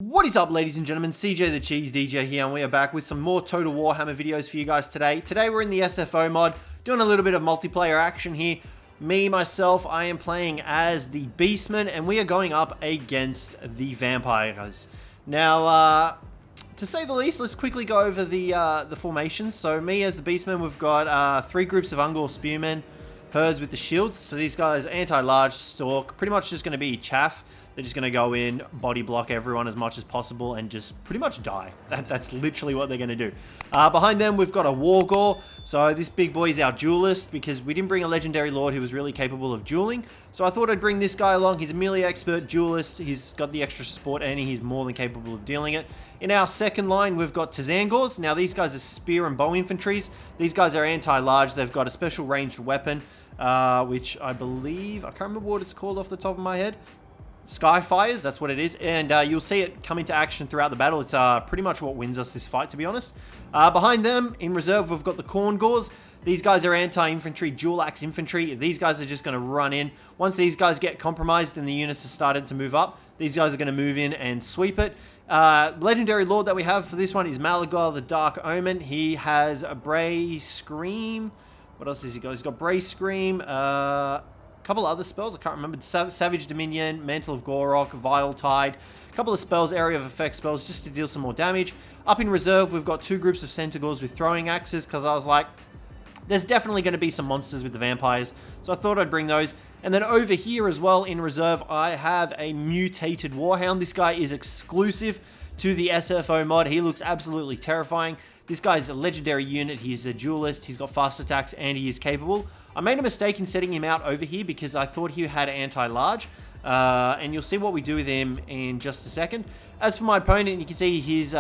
What is up, ladies and gentlemen? CJ the Cheese DJ here, and we are back with some more Total Warhammer videos for you guys today. Today we're in the SFO mod, doing a little bit of multiplayer action here. Myself, I am playing as the Beastman, and we are going up against the Vampires. Now, to say the least, let's quickly go over the formations. So me as the Beastman, we've got 3 groups of Ungor Spearmen, herds with the shields. So these guys, anti-large, stalk, pretty much just going to be chaff. They're just going to go in, body block everyone as much as possible, and just pretty much die. That's literally what they're going to do. Behind them, we've got a Wargore. So this big boy is our duelist, because we didn't bring a legendary lord who was really capable of dueling. So I thought I'd bring this guy along. He's a melee expert duelist. He's got the extra support, and he's more than capable of dealing it. In our second line, we've got Tzangors. Now, these guys are spear and bow infantries. These guys are anti-large. They've got a special ranged weapon, which I believe, I can't remember what it's called off the top of my head. Skyfires, that's what it is, and you'll see it come into action throughout the battle. It's pretty much what wins us this fight, to be honest. Behind them, in reserve, we've got the Khorngors. These guys are anti-infantry, dual-axe infantry. These guys are just going to run in. Once these guys get compromised and the units have started to move up, these guys are going to move in and sweep it. Legendary lord that we have for this one is Malagor the Dark Omen. He has a Bray Scream. What else has he got? He's got Bray Scream, couple other spells, I can't remember. Savage Dominion, Mantle of Gorok, Vile Tide, a couple of spells, Area of Effect spells, just to deal some more damage. Up in reserve, we've got 2 groups of Centaurs with throwing axes, because I was like, there's definitely going to be some monsters with the vampires, so I thought I'd bring those. And then over here as well, in reserve, I have a Mutated Warhound. This guy is exclusive to the SFO mod. He looks absolutely terrifying. This guy's a legendary unit. He's a duelist. He's got fast attacks, and he is capable. I made a mistake in setting him out over here because I thought he had anti-large. And you'll see what we do with him in just a second. As for my opponent, you can see his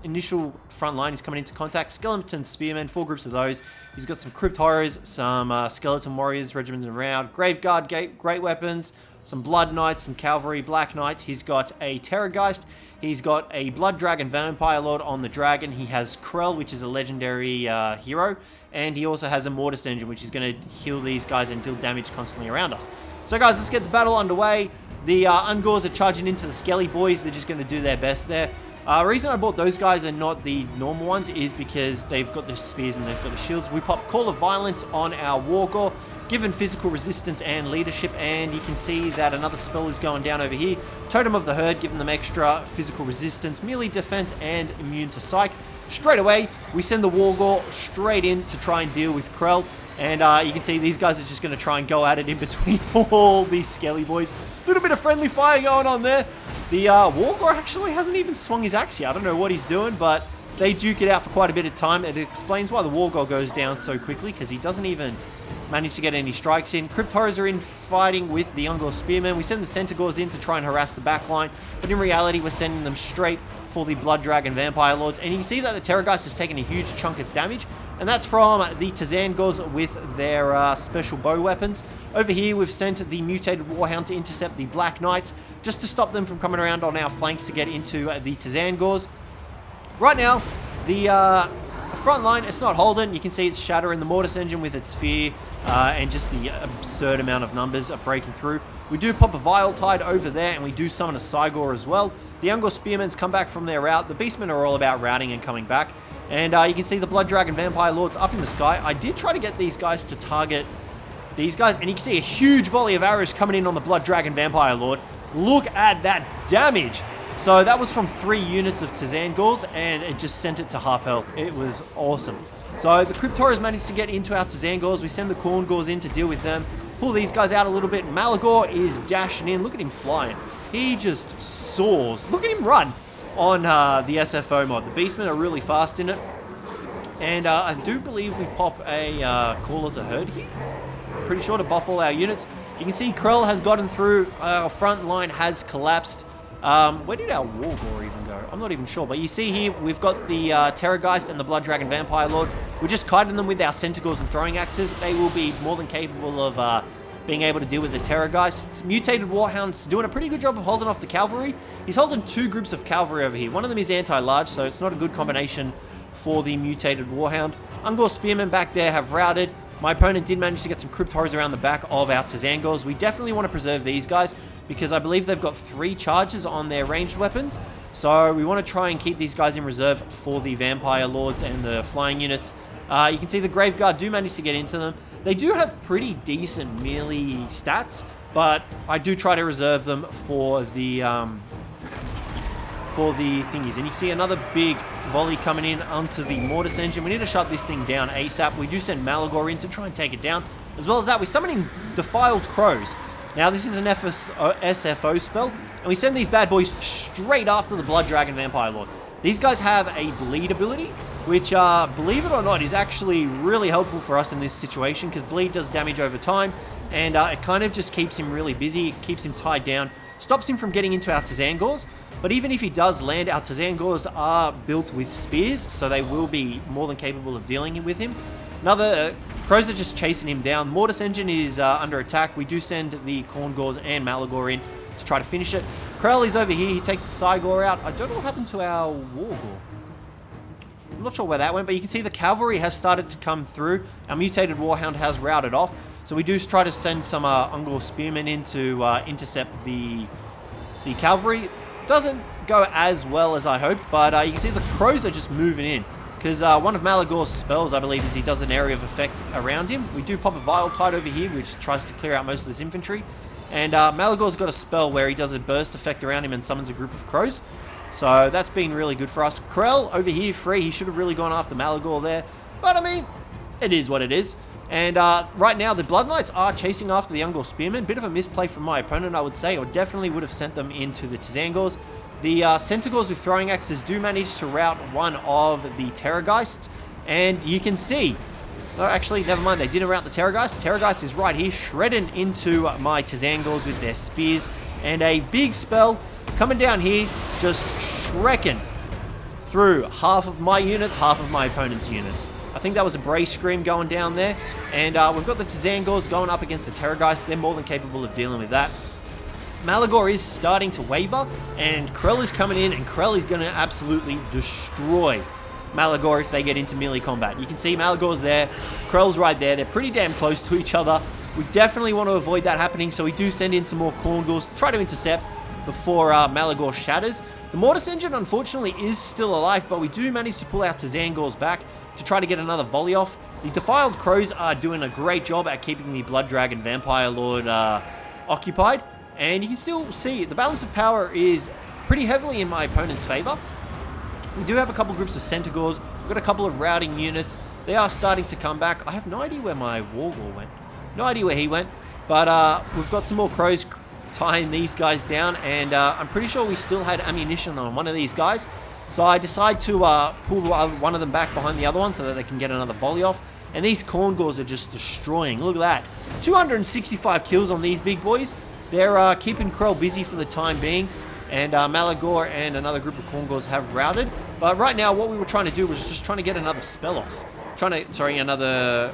initial front line is coming into contact. Skeleton Spearmen, 4 groups of those. He's got some Crypt Horrors, some Skeleton Warriors regimented around, Graveguard, Great Weapons, some Blood Knights, some Cavalry, Black Knights. He's got a Terrorgeist. He's got a Blood Dragon Vampire Lord on the Dragon. He has Krell, which is a legendary hero. And he also has a Mortis Engine, which is going to heal these guys and deal damage constantly around us. So guys, let's get the battle underway. The Ungors are charging into the Skelly Boys. They're just going to do their best there. The reason I bought those guys and not the normal ones is because they've got the spears and they've got the shields. We pop Call of Violence on our Wargore, given physical resistance and leadership, and you can see that another spell is going down over here. Totem of the Herd, giving them extra physical resistance, melee defense, and immune to psych. Straight away, we send the Wargore straight in to try and deal with Krell, and you can see these guys are just going to try and go at it in between all these Skelly Boys. A little bit of friendly fire going on there. The Wargore actually hasn't even swung his axe yet. I don't know what he's doing, but they duke it out for quite a bit of time. It explains why the Wargore goes down so quickly, because he doesn't even manage to get any strikes in. Crypt Horrors are in fighting with the Ungor Spearmen. We send the Centaurs in to try and harass the back line, but in reality, we're sending them straight for the Blood Dragon Vampire Lords. And you can see that the Terrorgeist has taken a huge chunk of damage, and that's from the Tzangors with their special bow weapons. Over here, we've sent the Mutated Warhound to intercept the Black Knights, just to stop them from coming around on our flanks to get into the Tzangors. Right now, the front line, it's not holding. You can see it's shattering the Mortis Engine with its fear, and just the absurd amount of numbers are breaking through. We do pop a Vile Tide over there, and we do summon a Cygor as well. The Ungor Spearmen's come back from their rout. The Beastmen are all about routing and coming back. And you can see the Blood Dragon Vampire Lords up in the sky. I did try to get these guys to target these guys, and you can see a huge volley of arrows coming in on the Blood Dragon Vampire Lord. Look at that damage. So that was from 3 units of Tzangors, and it just sent it to half health. It was awesome. So the Crypt Horrors managed to get into our Tzangors. We send the Khorngors in to deal with them. Pull these guys out a little bit. Malagor is dashing in. Look at him flying. He just soars. Look at him run on the SFO mod. The Beastmen are really fast in it. And I do believe we pop a Call of the Herd here. Pretty sure to buff all our units. You can see Krell has gotten through. Our front line has collapsed. Where did our Wargore even go? I'm not even sure. But you see here, we've got the Terrorgeist and the Blood Dragon Vampire Lord. We're just kiting them with our Centaurs and throwing axes. They will be more than capable of being able to deal with the Terrorgeist. Mutated Warhound's doing a pretty good job of holding off the Cavalry. He's holding 2 groups of Cavalry over here. One of them is anti-large, so it's not a good combination for the Mutated Warhound. Ungor Spearmen back there have routed. My opponent did manage to get some Crypt Horrors around the back of our Tzangors. We definitely want to preserve these guys. because I believe they've got 3 charges on their ranged weapons. So we want to try and keep these guys in reserve for the Vampire Lords and the flying units. You can see the Graveguard do manage to get into them. They do have pretty decent melee stats, but I do try to reserve them for the thingies. And you can see another big volley coming in onto the Mortis Engine. We need to shut this thing down ASAP. We do send Malagor in to try and take it down. As well as that, we're summoning Defiled Crows. Now, this is an SFO spell, and we send these bad boys straight after the Blood Dragon Vampire Lord. These guys have a bleed ability, which, believe it or not, is actually really helpful for us in this situation, because bleed does damage over time, and it kind of just keeps him really busy, it keeps him tied down, stops him from getting into our Tazangors. But even if he does land, our Tazangors are built with spears, so they will be more than capable of dealing with him. Another, Crows are just chasing him down. Mortis Engine is under attack. We do send the Khorngors and Malagor in to try to finish it. Krell is over here. He takes Cygor out. I don't know what happened to our Wargor. I'm not sure where that went, but you can see the cavalry has started to come through. Our mutated Warhound has routed off. So we do try to send some Ungor Spearmen in to intercept the cavalry. Doesn't go as well as I hoped, but you can see the Crows are just moving in. Because one of Malagor's spells, I believe, is he does an area of effect around him. We do pop a Vile Tide over here, which tries to clear out most of this infantry. And Malagor's got a spell where he does a burst effect around him and summons a group of crows. So that's been really good for us. Krell over here, free. He should have really gone after Malagor there. But, I mean, it is what it is. And right now, the Blood Knights are chasing after the Ungor Spearmen. Bit of a misplay from my opponent, I would say, or definitely would have sent them into the Tazangors. The Centaurs with throwing axes do manage to rout one of the Terrorgeists, and you can see, no, actually, never mind, they didn't rout the Terrorgeist. Terrorgeist is right here, shredding into my Tazangors with their spears, and a big spell coming down here, just shrekking through half of my units, half of my opponent's units. I think that was a Brace Scream going down there, and we've got the Tazangors going up against the Terrorgeist. They're more than capable of dealing with that. Malagor is starting to waver, and Krell is coming in, and Krell is going to absolutely destroy Malagor if they get into melee combat. You can see Malagor's there, Krell's right there. They're pretty damn close to each other. We definitely want to avoid that happening, so we do send in some more Khorngors to try to intercept before Malagor shatters. The Mortis Engine, unfortunately, is still alive, but we do manage to pull our Tazangors back to try to get another volley off. The Defiled Crows are doing a great job at keeping the Blood Dragon Vampire Lord occupied. And you can still see the balance of power is pretty heavily in my opponent's favor. We do have a couple groups of Centaurs. We've got a couple of routing units. They are starting to come back. I have no idea where my Wargor went. No idea where he went. But we've got some more Crows tying these guys down. And I'm pretty sure we still had ammunition on one of these guys. So I decide to pull one of them back behind the other one so that they can get another volley off. And these Khorngors are just destroying. Look at that. 265 kills on these big boys. They're keeping Krell busy for the time being, and Malagor and another group of Khorngors have routed. But right now, what we were trying to do was just trying to get another spell off. Another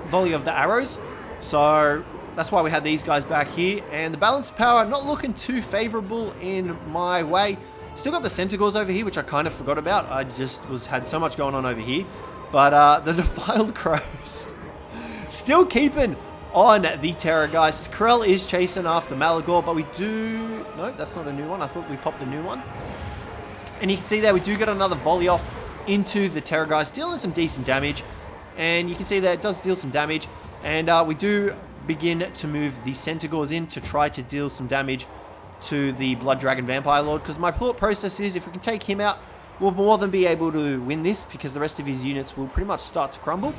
volley of the arrows. So that's why we had these guys back here. And the balance of power, not looking too favorable in my way. Still got the Centaurs over here, which I kind of forgot about. I just had so much going on over here. But the Defiled Crows still keeping on the Terrorgeist. Krell is chasing after Malagor, but we do... No, that's not a new one. I thought we popped a new one. And you can see there, we do get another volley off into the Terrorgeist, dealing some decent damage. And you can see that it does deal some damage. And we do begin to move the Centaurs in to try to deal some damage to the Blood Dragon Vampire Lord. Because my thought process is, if we can take him out, we'll more than be able to win this, because the rest of his units will pretty much start to crumble.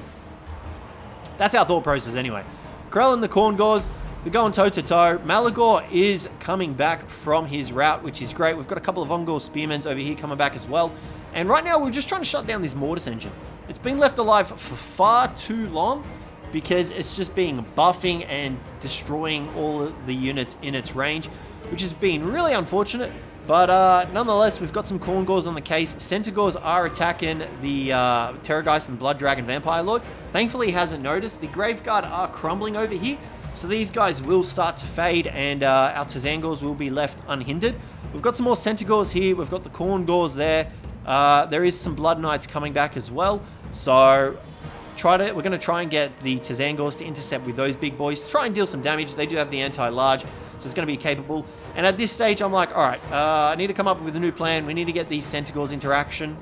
That's our thought process anyway. Krell and the Khorngors, they're going toe-to-toe. Malagor is coming back from his route, which is great. We've got a couple of Ungor Spearmen over here coming back as well. And right now, we're just trying to shut down this Mortis Engine. It's been left alive for far too long, because it's just being buffing and destroying all of the units in its range, which has been really unfortunate. But nonetheless, we've got some Khorngors on the case. Centaurs are attacking the Terrorgeist and Blood Dragon Vampire Lord. Thankfully, he hasn't noticed. The Graveguard are crumbling over here, so these guys will start to fade, and our Tazangors will be left unhindered. We've got some more Centaurs here. We've got the Khorngors there. There is some Blood Knights coming back as well. So we're going to try and get the Tazangors to intercept with those big boys, try and deal some damage. They do have the anti-large. so it's going to be capable. And at this stage, I'm like, all right, I need to come up with a new plan. We need to get these Centaurs into action.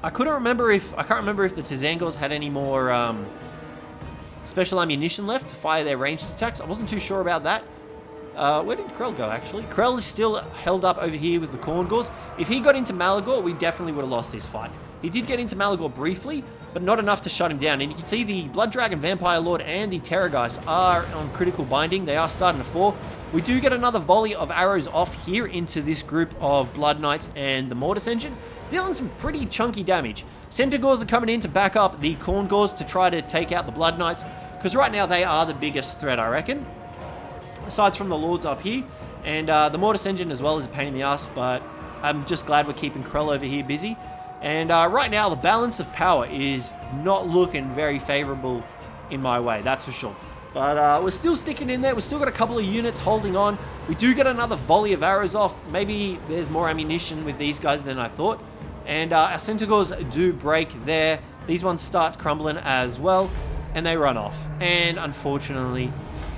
I can't remember if the Tzangors had any more special ammunition left to fire their ranged attacks. I wasn't too sure about that. Where did Krell go, actually? Krell is still held up over here with the Khorngors. If he got into Malagor, we definitely would have lost this fight. He did get into Malagor briefly, but not enough to shut him down. And you can see the Blood Dragon, Vampire Lord, and the Terrorgeist are on critical binding. They are starting to fall. We do get another volley of arrows off here into this group of Blood Knights and the Mortis Engine, dealing some pretty chunky damage. Centaurs are coming in to back up the Khorngors to try to take out the Blood Knights, because right now they are the biggest threat, I reckon. Aside from the Lords up here, and the Mortis Engine as well is a pain in the ass, but I'm just glad we're keeping Krell over here busy. And right now, the balance of power is not looking very favorable in my way, that's for sure. But we're still sticking in there. We've still got a couple of units holding on. We do get another volley of arrows off. Maybe there's more ammunition with these guys than I thought. And our Centaurs do break there. These ones start crumbling as well, and they run off. And unfortunately,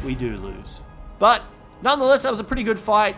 we do lose. But nonetheless, that was a pretty good fight.